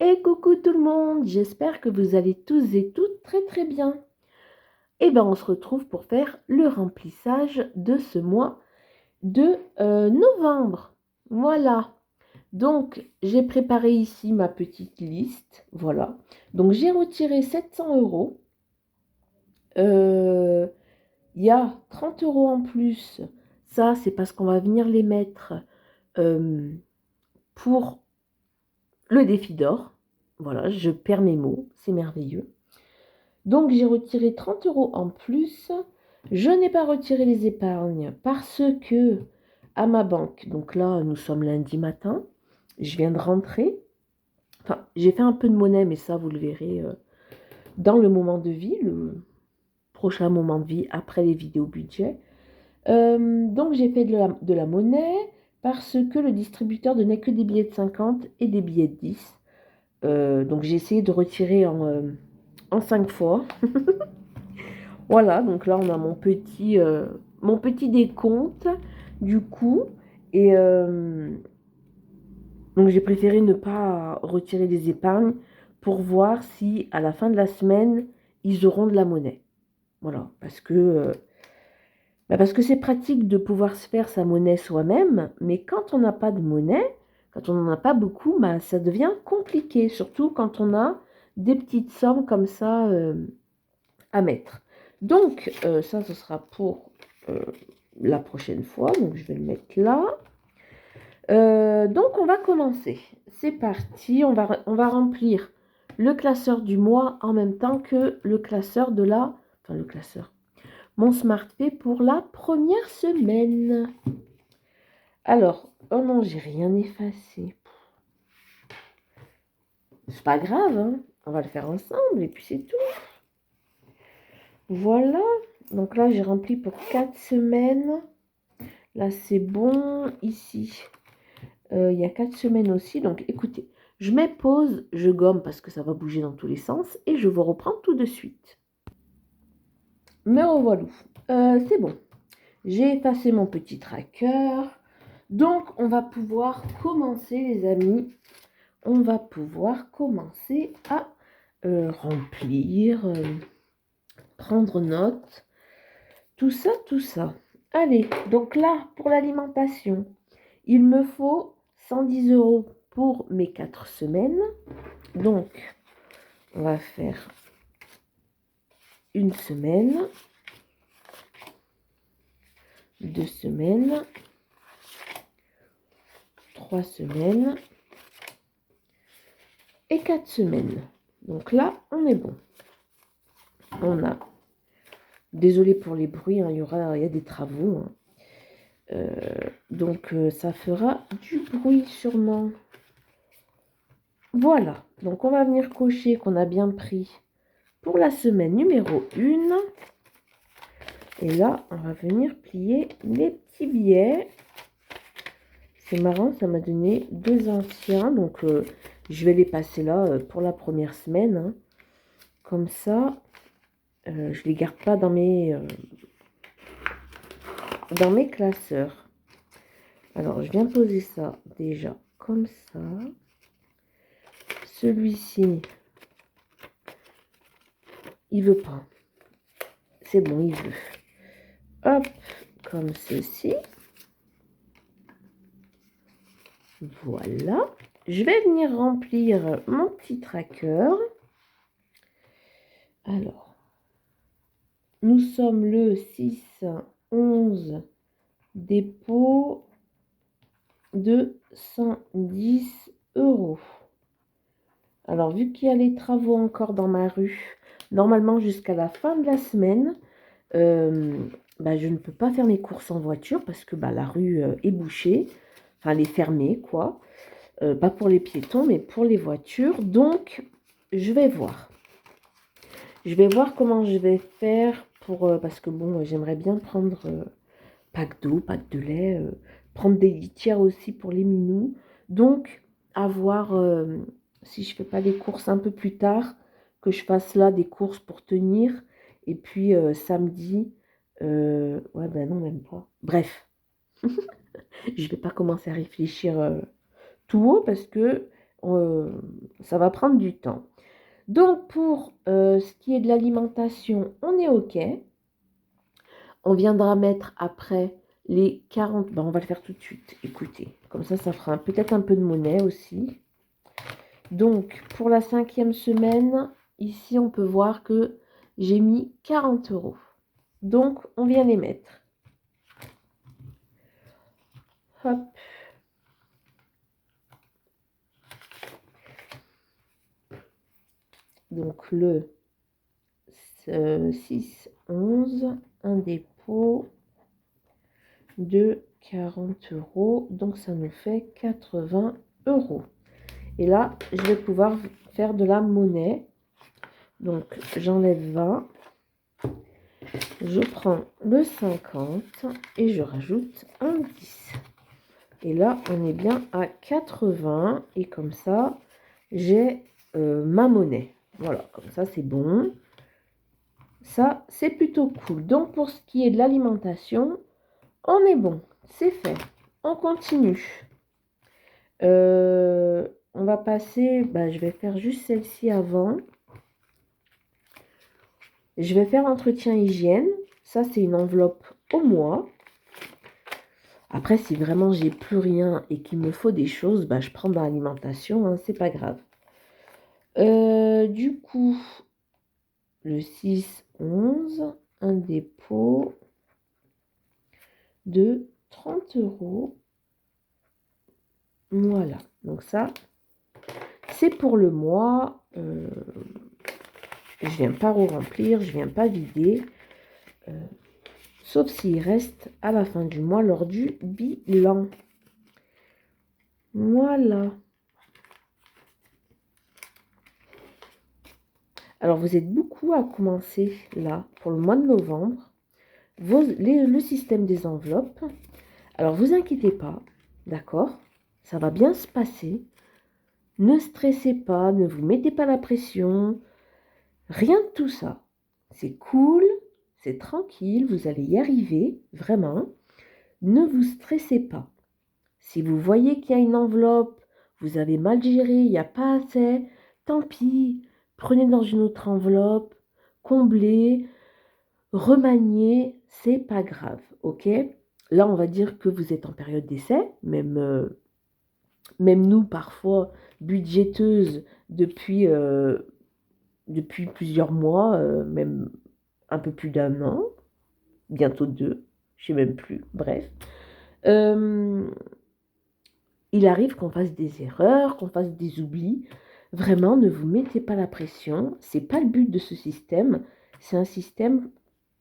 Et coucou tout le monde, j'espère que vous allez tous et toutes très très bien. Et bien on se retrouve pour faire le remplissage de ce mois de novembre. Voilà, donc j'ai préparé ici ma petite liste, voilà. Donc j'ai retiré 700 euros. Il y a 30 euros en plus, ça c'est parce qu'on va venir les mettre pour le défi d'or. Voilà, je perds mes mots, c'est merveilleux. Donc j'ai retiré 30 euros en plus. Je n'ai pas retiré les épargnes parce que à ma banque, donc là nous sommes lundi matin, je viens de rentrer. Enfin, j'ai fait un peu de monnaie, mais ça vous le verrez dans le moment de vie, le prochain moment de vie après les vidéos budget. Donc j'ai fait de la monnaie parce que le distributeur donnait que des billets de 50 et des billets de 10. Donc j'ai essayé de retirer en 5 fois. Voilà, donc là on a mon petit décompte du coup. Et donc j'ai préféré ne pas retirer les épargnes pour voir si à la fin de la semaine ils auront de la monnaie. Voilà, parce que c'est pratique de pouvoir se faire sa monnaie soi-même, mais quand on n'a pas de monnaie, quand on n'en a pas beaucoup, bah, ça devient compliqué, surtout quand on a des petites sommes comme ça à mettre. Donc, ça, ce sera pour la prochaine fois. Donc, je vais le mettre là. Donc, on va commencer. C'est parti. On va remplir le classeur du mois en même temps que le classeur de la... Enfin, le classeur. Mon Smart fait pour la première semaine. Alors, oh non, j'ai rien effacé. C'est pas grave, hein. On va le faire ensemble et puis c'est tout. Voilà. Donc là, j'ai rempli pour 4 semaines. Là, c'est bon. Ici, il y a 4 semaines aussi. Donc, écoutez, je mets pause, je gomme parce que ça va bouger dans tous les sens. Et je vous reprends tout de suite. Me revoilà. C'est bon. J'ai effacé mon petit tracker. Donc, on va pouvoir commencer, les amis. On va pouvoir commencer à remplir, prendre note. Tout ça, tout ça. Allez, donc là, pour l'alimentation, il me faut 110 euros pour mes 4 semaines. Donc, on va faire une semaine, 2 semaines, 3 semaines et 4 semaines. Donc là, on est bon. On a... Désolée pour les bruits, hein, il y a des travaux. Hein. Donc, ça fera du bruit sûrement. Voilà. Donc, on va venir cocher qu'on a bien pris pour la semaine numéro 1. Et là, on va venir plier les petits billets. C'est marrant, ça m'a donné 2 anciens. Donc, je vais les passer là pour la première semaine. Hein. Comme ça, je ne les garde pas dans mes classeurs. Alors, je viens poser ça déjà comme ça. Celui-ci, il veut pas. C'est bon, il veut. Hop, comme ceci. Voilà. Je vais venir remplir mon petit tracker. Alors, nous sommes le 6/11, dépôt de 110 euros. Alors, vu qu'il y a les travaux encore dans ma rue, normalement jusqu'à la fin de la semaine, je ne peux pas faire mes courses en voiture parce que la rue est bouchée, enfin elle est fermée quoi. Pas pour les piétons mais pour les voitures. Donc, je vais voir. Je vais voir comment je vais faire pour... parce que bon, j'aimerais bien prendre pack d'eau, pack de lait, prendre des litières aussi pour les minous. Donc, à voir si je fais pas les courses un peu plus tard, que je fasse là des courses pour tenir. Et puis samedi, ouais ben non, même pas. Bref, je vais pas commencer à réfléchir tout haut parce que ça va prendre du temps. Donc, pour ce qui est de l'alimentation, on est OK. On viendra mettre après les 40... on va le faire tout de suite, écoutez. Comme ça fera peut-être un peu de monnaie aussi. Donc, pour la 5e semaine, ici, on peut voir que j'ai mis 40 €. Donc, on vient les mettre. Hop. Donc, le 6, 11, un dépôt de 40 €. Donc, ça nous fait 80 €. Et là, je vais pouvoir faire de la monnaie. Donc, j'enlève 20. Je prends le 50 et je rajoute un 10. Et là, on est bien à 80. Et comme ça, j'ai ma monnaie. Voilà, comme ça, c'est bon. Ça, c'est plutôt cool. Donc, pour ce qui est de l'alimentation, on est bon. C'est fait. On continue. On va passer... je vais faire juste celle-ci avant. Je vais faire entretien hygiène. Ça, c'est une enveloppe au mois. Après, si vraiment j'ai plus rien et qu'il me faut des choses, je prends dans l'alimentation, hein, c'est pas grave. Du coup, le 6, 11, un dépôt de 30 €. Voilà, donc ça, c'est pour le mois. Je viens pas re-remplir, je viens pas vider. Sauf s'il reste à la fin du mois lors du bilan. Voilà. Alors, vous êtes beaucoup à commencer là pour le mois de novembre. Le système des enveloppes. Alors, vous inquiétez pas, d'accord? Ça va bien se passer. Ne stressez pas, ne vous mettez pas la pression. Rien de tout ça. C'est cool, c'est tranquille, vous allez y arriver, vraiment. Ne vous stressez pas. Si vous voyez qu'il y a une enveloppe, vous avez mal géré, il n'y a pas assez, tant pis. Prenez dans une autre enveloppe, comblez, remaniez, c'est pas grave, ok? Là, on va dire que vous êtes en période d'essai, même nous, parfois, budgéteuses depuis plusieurs mois, même un peu plus d'1 an, bientôt 2, je sais même plus, bref. Il arrive qu'on fasse des erreurs, qu'on fasse des oublis. Vraiment, ne vous mettez pas la pression. C'est pas le but de ce système. C'est un système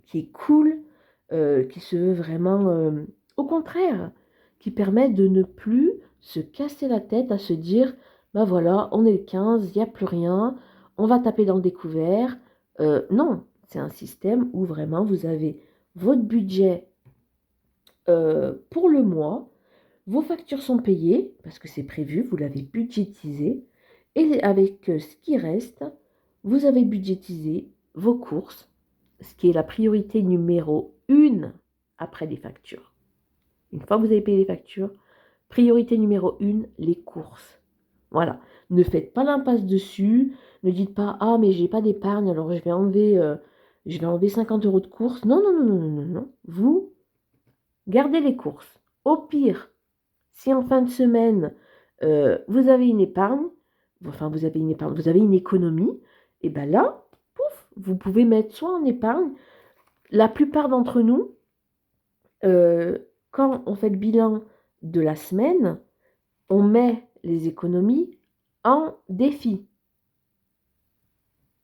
qui est cool, qui se veut vraiment, au contraire, qui permet de ne plus se casser la tête à se dire, voilà, on est le 15, il n'y a plus rien, on va taper dans le découvert. Non, c'est un système où vraiment vous avez votre budget pour le mois. Vos factures sont payées, parce que c'est prévu, vous l'avez budgétisé. Et avec ce qui reste, vous avez budgétisé vos courses, ce qui est la priorité numéro 1 après les factures. Une fois que vous avez payé les factures, priorité numéro 1, les courses. Voilà. Ne faites pas l'impasse dessus. Ne dites pas, ah, mais j'ai pas d'épargne, alors je vais enlever 50 € de courses. Non, non, non, non, non, non. Vous, gardez les courses. Au pire, si en fin de semaine, vous avez une épargne, vous avez une économie, et bien là, pouf, vous pouvez mettre soit en épargne. La plupart d'entre nous, quand on fait le bilan de la semaine, on met les économies en défi.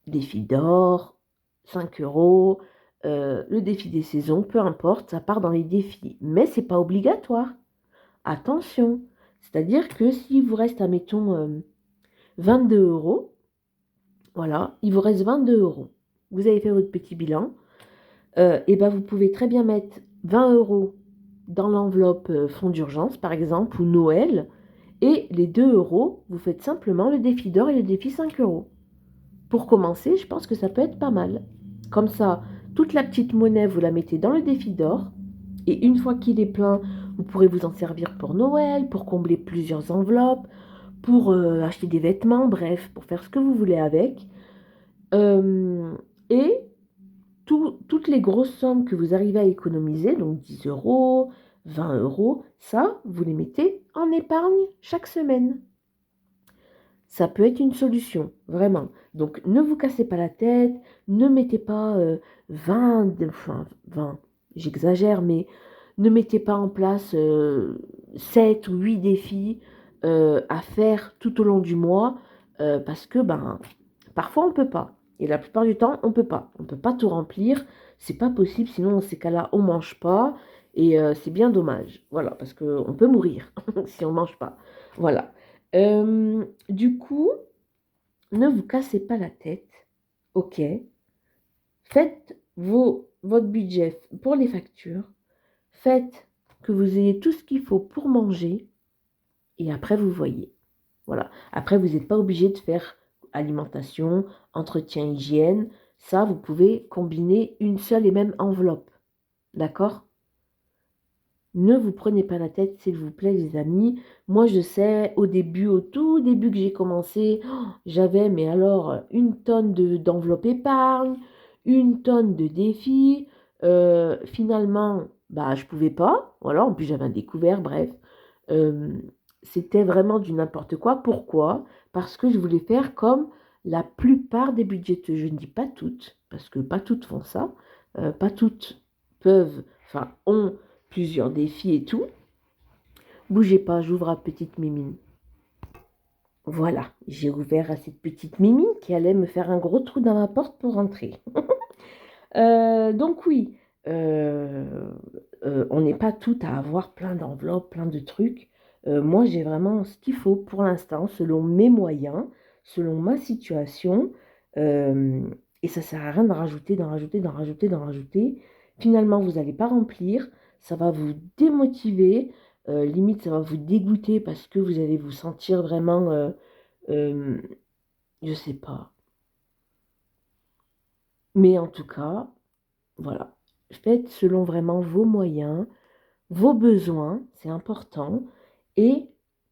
Défi d'or, 5 €, le défi des saisons, peu importe, ça part dans les défis. Mais ce n'est pas obligatoire. Attention, c'est-à-dire que s'il vous reste, admettons, 22 €, voilà, il vous reste 22 €. Vous avez fait votre petit bilan, et ben vous pouvez très bien mettre 20 € dans l'enveloppe fonds d'urgence, par exemple, ou Noël, et les 2 €, vous faites simplement le défi d'or et le défi 5 €. Pour commencer, je pense que ça peut être pas mal. Comme ça, toute la petite monnaie, vous la mettez dans le défi d'or, et une fois qu'il est plein, vous pourrez vous en servir pour Noël, pour combler plusieurs enveloppes, pour acheter des vêtements, bref, pour faire ce que vous voulez avec. Et toutes les grosses sommes que vous arrivez à économiser, donc 10 euros, 20 euros, ça, vous les mettez en épargne chaque semaine. Ça peut être une solution, vraiment. Donc, ne vous cassez pas la tête, ne mettez pas 20, j'exagère, mais ne mettez pas en place 7 ou 8 défis à faire tout au long du mois, parce que parfois on ne peut pas. Et la plupart du temps, on ne peut pas. On ne peut pas tout remplir, c'est pas possible, sinon dans ces cas-là, on ne mange pas, et c'est bien dommage. Voilà, parce qu'on peut mourir si on ne mange pas. Voilà. Du coup, ne vous cassez pas la tête, ok? Faites votre budget pour les factures, faites que vous ayez tout ce qu'il faut pour manger, et après vous voyez. Voilà. Après, vous n'êtes pas obligé de faire alimentation, entretien, hygiène. Ça, vous pouvez combiner une seule et même enveloppe. D'accord? Ne vous prenez pas la tête, s'il vous plaît, les amis. Moi, je sais, au tout début que j'ai commencé, j'avais, mais alors, une tonne d'enveloppe épargne, une tonne de défis. Finalement, je pouvais pas. Voilà, en plus, j'avais un découvert, bref. Euh, C'était vraiment du n'importe quoi. Pourquoi? Parce que je voulais faire comme la plupart des budgéteuses. Je ne dis pas toutes, parce que pas toutes font ça. Pas toutes peuvent, enfin, ont plusieurs défis et tout. Bougez pas, j'ouvre à petite mimine. Voilà, j'ai ouvert à cette petite mimine qui allait me faire un gros trou dans la porte pour rentrer. Donc oui, on n'est pas toutes à avoir plein d'enveloppes, plein de trucs. Moi, j'ai vraiment ce qu'il faut pour l'instant, selon mes moyens, selon ma situation. Euh, et ça sert à rien d'en rajouter, d'en rajouter, d'en rajouter, d'en rajouter. Finalement, vous n'allez pas remplir. Ça va vous démotiver. Limite, ça va vous dégoûter parce que vous allez vous sentir vraiment, euh, je sais pas. Mais en tout cas, voilà. Faites selon vraiment vos moyens, vos besoins, c'est important. Et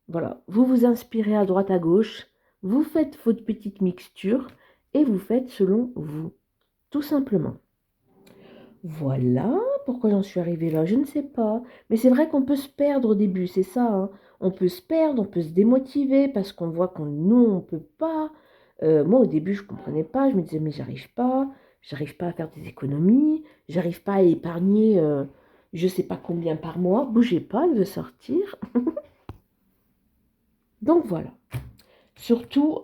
voilà, vous vous inspirez à droite à gauche, vous faites votre petite mixture et vous faites selon vous, tout simplement. Voilà pourquoi j'en suis arrivée là, je ne sais pas. Mais c'est vrai qu'on peut se perdre au début, c'est ça, hein. On peut se perdre, on peut se démotiver parce qu'on voit qu'on nous, on ne peut pas. Moi, au début, je ne comprenais pas. Je me disais, mais j'arrive pas à faire des économies, j'arrive pas à épargner je ne sais pas combien par mois. Bougez pas, elle veut sortir. Donc voilà. Surtout,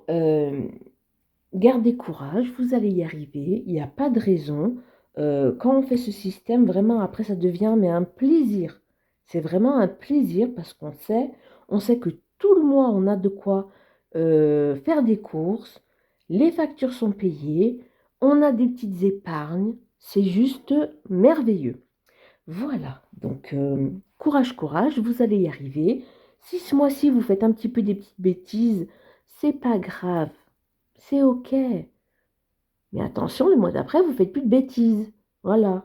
gardez courage, vous allez y arriver, il n'y a pas de raison. Quand on fait ce système, vraiment, après, ça devient mais un plaisir. C'est vraiment un plaisir parce on sait que tout le mois, on a de quoi faire des courses, les factures sont payées, on a des petites épargnes, c'est juste merveilleux. Voilà, donc courage, courage, vous allez y arriver. Si ce mois-ci, vous faites un petit peu des petites bêtises, c'est pas grave, c'est ok. Mais attention, le mois d'après, vous faites plus de bêtises. Voilà.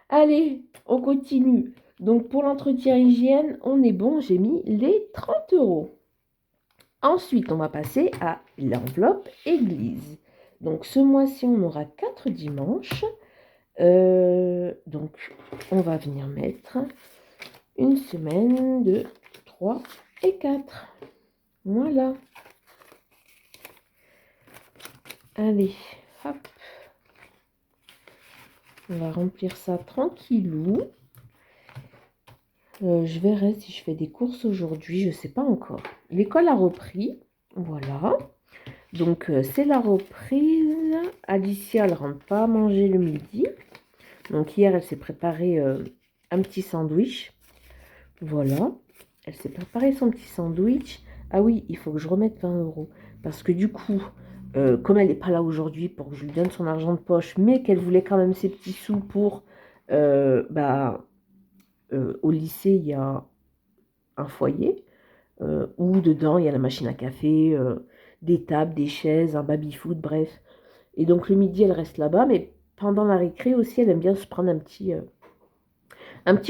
Allez, on continue. Donc pour l'entretien hygiène, on est bon, j'ai mis les 30 euros. Ensuite, on va passer à l'enveloppe église. Donc ce mois-ci, on aura 4 dimanches. Donc on va venir mettre une semaine de 3 et 4. Voilà. Allez, hop. On va remplir ça tranquillou. Je verrai si je fais des courses aujourd'hui, je ne sais pas encore. L'école a repris, voilà. Donc c'est la reprise. Alicia, elle ne rentre pas manger le midi. Donc hier, elle s'est préparé un petit sandwich. Voilà. Elle s'est préparé son petit sandwich. Ah oui, il faut que je remette 20 euros. Parce que du coup, comme elle n'est pas là aujourd'hui pour que je lui donne son argent de poche, mais qu'elle voulait quand même ses petits sous pour... au lycée, il y a un foyer où dedans, il y a la machine à café, des tables, des chaises, un baby-foot, bref. Et donc le midi, elle reste là-bas, mais pendant la récré aussi, elle aime bien se prendre un petit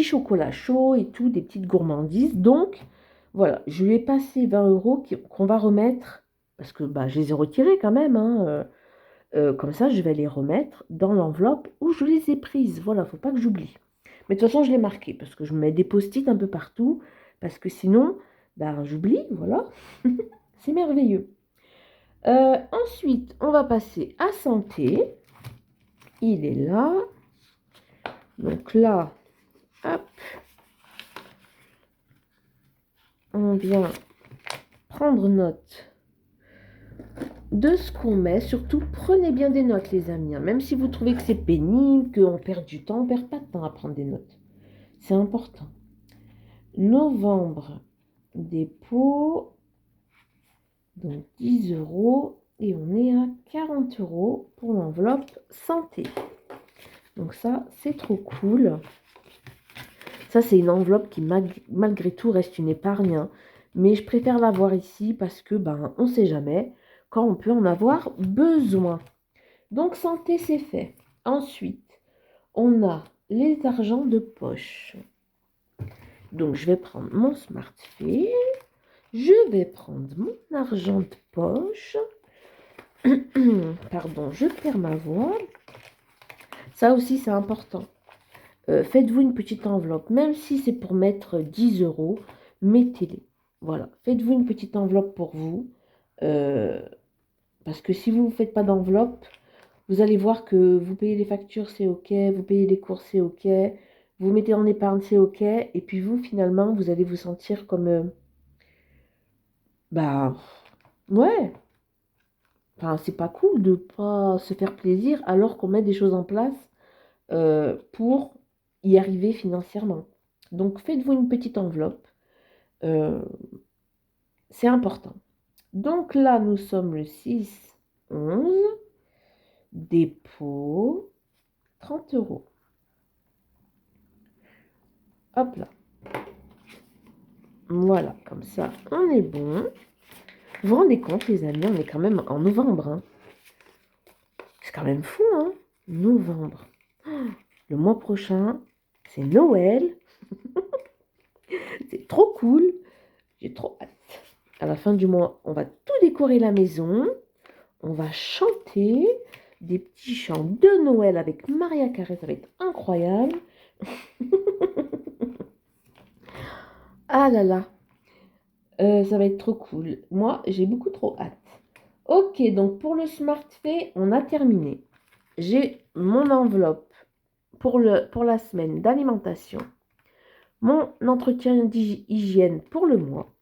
chocolat chaud et tout, des petites gourmandises. Donc, Voilà, je lui ai passé 20 euros qu'on va remettre, parce que bah, je les ai retirés quand même, hein, comme ça, je vais les remettre dans l'enveloppe où je les ai prises. Voilà, faut pas que j'oublie. Mais de toute façon, je l'ai marqué, parce que je mets des post-it un peu partout, parce que sinon, bah, j'oublie, voilà. C'est merveilleux. Ensuite, on va passer à santé. Il est là. Donc là, hop, on vient prendre note de ce qu'on met. Surtout, prenez bien des notes, les amis, hein. Même si vous trouvez que c'est pénible, qu'on perd du temps, on ne perd pas de temps à prendre des notes. C'est important. Novembre, dépôt, donc 10 euros. Et on est à 40 euros pour l'enveloppe santé. Donc ça, c'est trop cool. Ça, c'est une enveloppe qui, malgré tout, reste une épargne, hein. Mais je préfère l'avoir ici parce que, ben, on ne sait jamais quand on peut en avoir besoin. Donc, santé, c'est fait. Ensuite, on a les argents de poche. Donc, je vais prendre mon smartphone. Je vais prendre mon argent de poche. Pardon, je perds ma voix. Ça aussi, c'est important. Faites-vous une petite enveloppe, même si c'est pour mettre 10 euros, mettez-les. Voilà, faites-vous une petite enveloppe pour vous. Parce que si vous ne faites pas d'enveloppe, vous allez voir que vous payez les factures, c'est OK, vous payez les courses, c'est OK, vous mettez en épargne, c'est OK, et puis vous, finalement, vous allez vous sentir comme... bah, ouais, enfin, c'est pas cool de pas se faire plaisir alors qu'on met des choses en place pour y arriver financièrement. Donc, faites-vous une petite enveloppe. C'est important. Donc là, nous sommes le 6/11. Dépôt, 30 euros. Hop là. Voilà, comme ça, on est bon. Vous vous rendez compte, les amis, on est quand même en novembre, hein. C'est quand même fou, hein. Novembre. Le mois prochain, c'est Noël. C'est trop cool. J'ai trop hâte. À la fin du mois, on va tout décorer la maison. On va chanter des petits chants de Noël avec Maria Carré. Ça va être incroyable. Ah là là. Ça va être trop cool. Moi, j'ai beaucoup trop hâte. Ok, donc pour le smartphone, on a terminé. J'ai mon enveloppe pour la semaine d'alimentation, mon entretien d'hygiène pour le mois,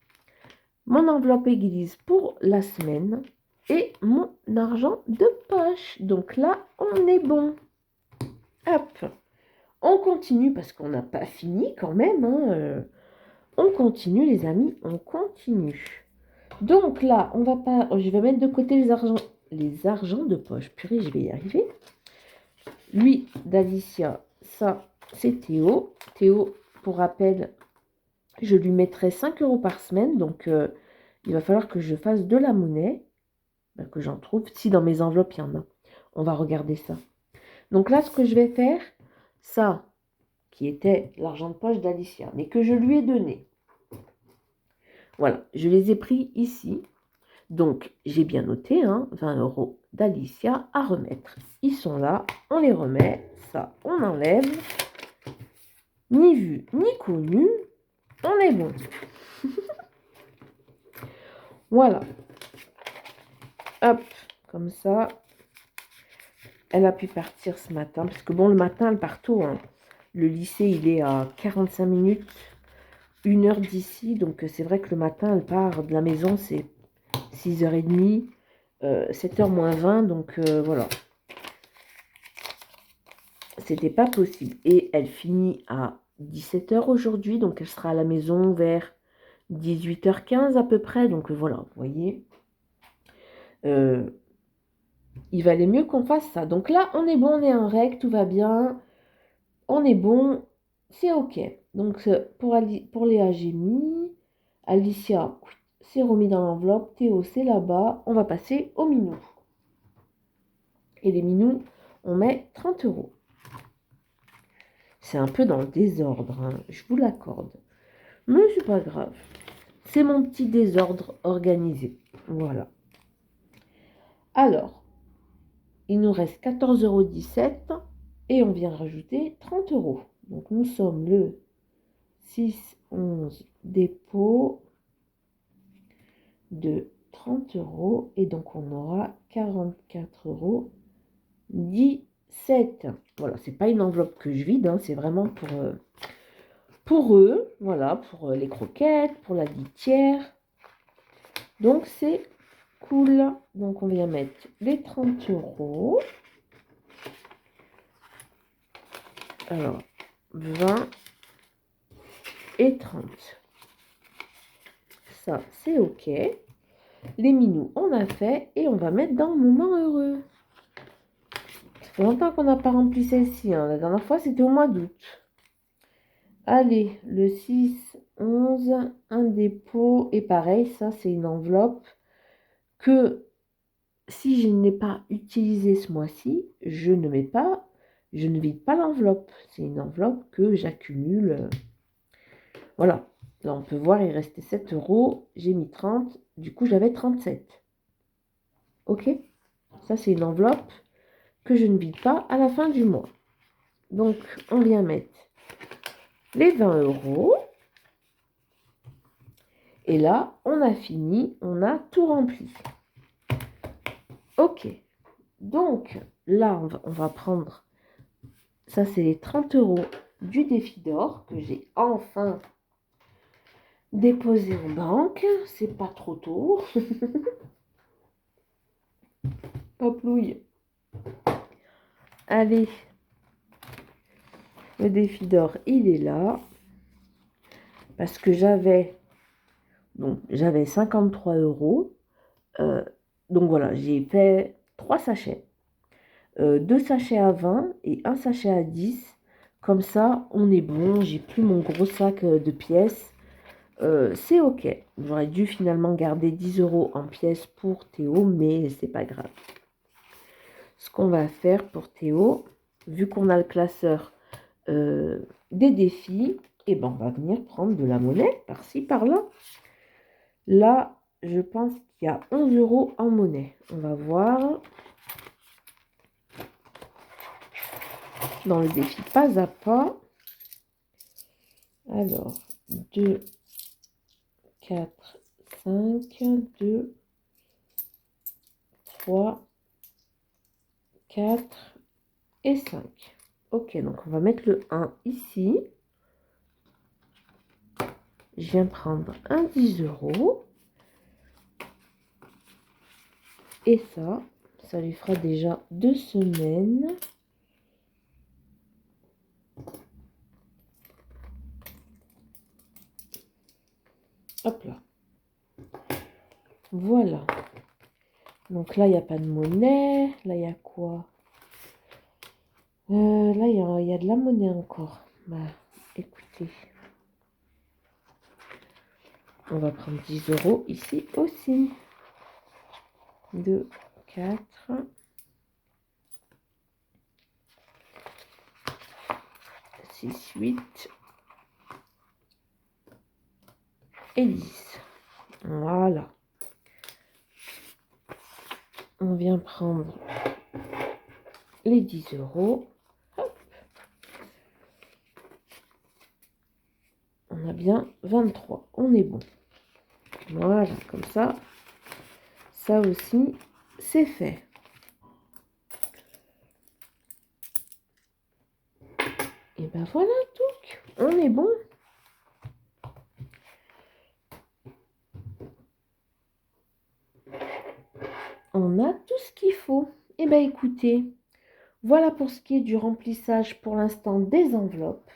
mon enveloppe église pour la semaine et mon argent de poche. Donc là, on est bon. Hop, on continue parce qu'on n'a pas fini quand même, hein. On continue les amis, on continue. Donc là, on va pas, je vais mettre de côté les argents de poche. Purée, je vais y arriver. Lui, d'Alicia, ça, c'est Théo. Théo, pour rappel, je lui mettrai 5 euros par semaine. Donc, il va falloir que je fasse de la monnaie, que j'en trouve. Si dans mes enveloppes, il y en a. On va regarder ça. Donc là, ce que je vais faire, ça, qui était l'argent de poche d'Alicia, mais que je lui ai donné. Voilà, je les ai pris ici. Donc, j'ai bien noté, hein, 20 euros d'Alicia à remettre. Ils sont là, on les remet. Ça, on enlève. Ni vu, ni connu. On est bon. Voilà. Hop, comme ça. Elle a pu partir ce matin. Parce que bon, le matin, elle part tôt, hein. Le lycée, il est à 45 minutes, 1 heure d'ici. Donc, c'est vrai que le matin, elle part de la maison, c'est 6h30, 7h moins 20. Donc, voilà. C'était pas possible. Et elle finit à 17h aujourd'hui. Donc, elle sera à la maison vers 18h15 à peu près. Donc, voilà, vous voyez. Il valait mieux qu'on fasse ça. Donc là, on est bon, on est en règle, tout va bien. On est bon, c'est OK. Donc, pour Léa, j'ai mis. Alicia, c'est remis dans l'enveloppe. Théo, c'est là-bas. On va passer aux minous. Et les minous, on met 30 euros. C'est un peu dans le désordre, hein, je vous l'accorde. Mais c'est pas grave. C'est mon petit désordre organisé. Voilà. Alors, il nous reste 14,17 € et on vient rajouter 30 €. Donc, nous sommes le 6-11 dépôt de 30 € et donc on aura 44,17 €. Voilà, c'est pas une enveloppe que je vide, hein, c'est vraiment pour eux, voilà, pour les croquettes, pour la litière. Donc, c'est cool. Donc, on vient mettre les 30 €. Alors, 20 et 30. Ça, c'est OK. Les minous, on a fait et on va mettre dans moment heureux. Ça fait longtemps qu'on n'a pas rempli celle-ci, hein. La dernière fois, c'était au mois d'août. Allez, le 6-11, un dépôt. Et pareil, ça, c'est une enveloppe que si je ne l'ai pas utilisée ce mois-ci, je ne vide pas l'enveloppe. C'est une enveloppe que j'accumule. Voilà. Là, on peut voir, il restait 7 €. J'ai mis 30. Du coup, j'avais 37. OK? Ça, c'est une enveloppe que je ne vide pas à la fin du mois. Donc, on vient mettre les 20 €. Et là, on a fini. On a tout rempli. OK. Donc, là, on va prendre... Ça, c'est les 30 € du défi d'or que j'ai enfin déposé en banque. C'est pas trop tôt. Papouille. Allez. Le défi d'or, il est là. Parce que j'avais 53 €. Donc voilà, j'ai fait 3 sachets. 2 sachets à 20 et un sachet à 10. Comme ça, on est bon. J'ai plus mon gros sac de pièces. C'est OK. J'aurais dû finalement garder 10 € en pièces pour Théo, mais c'est pas grave. Ce qu'on va faire pour Théo, vu qu'on a le classeur des défis, et ben on va venir prendre de la monnaie par-ci, par-là. Là, je pense qu'il y a 11 € en monnaie. On va voir. Dans le défi pas à pas. Alors, 2, 4, 5, 2, 3, 4 et 5. OK, donc on va mettre le 1 ici. Je viens prendre un 10 €. Et ça lui fera déjà 2 semaines. Hop là. Voilà. Donc là, il n'y a pas de monnaie. Là, il y a quoi? Là, il y a de la monnaie encore. Bah, écoutez. On va prendre 10 € ici aussi. 2, 4, 6, 8 et 10. Voilà. On vient prendre les 10 €. Hop. On a bien 23. On est bon. Voilà, comme ça. Ça aussi, c'est fait. Et ben voilà, tout. On est bon. On a tout ce qu'il faut. Et ben écoutez, voilà pour ce qui est du remplissage pour l'instant des enveloppes.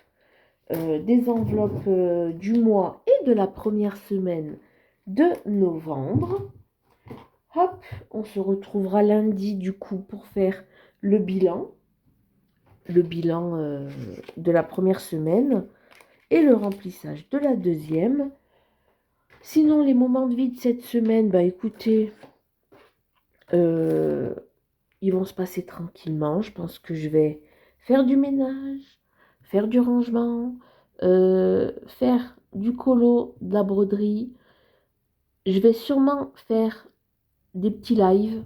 Du mois et de la première semaine de novembre. Hop, on se retrouvera lundi du coup pour faire le bilan. Le bilan de la première semaine et le remplissage de la deuxième. Sinon, les moments de vide cette semaine, bah écoutez, ils vont se passer tranquillement. Je pense que je vais faire du ménage, faire du rangement, faire du colo, de la broderie. Je vais sûrement faire des petits lives.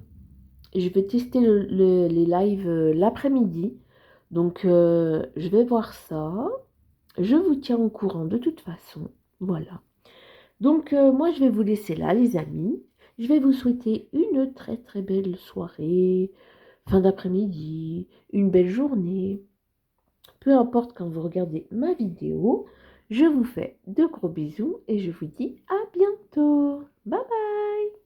Je vais tester les lives l'après-midi. Donc, je vais voir ça. Je vous tiens au courant de toute façon. Voilà. Donc, moi, je vais vous laisser là, les amis. Je vais vous souhaiter une très très belle soirée, fin d'après-midi, une belle journée. Peu importe quand vous regardez ma vidéo, je vous fais de gros bisous et je vous dis à bientôt. Bye bye!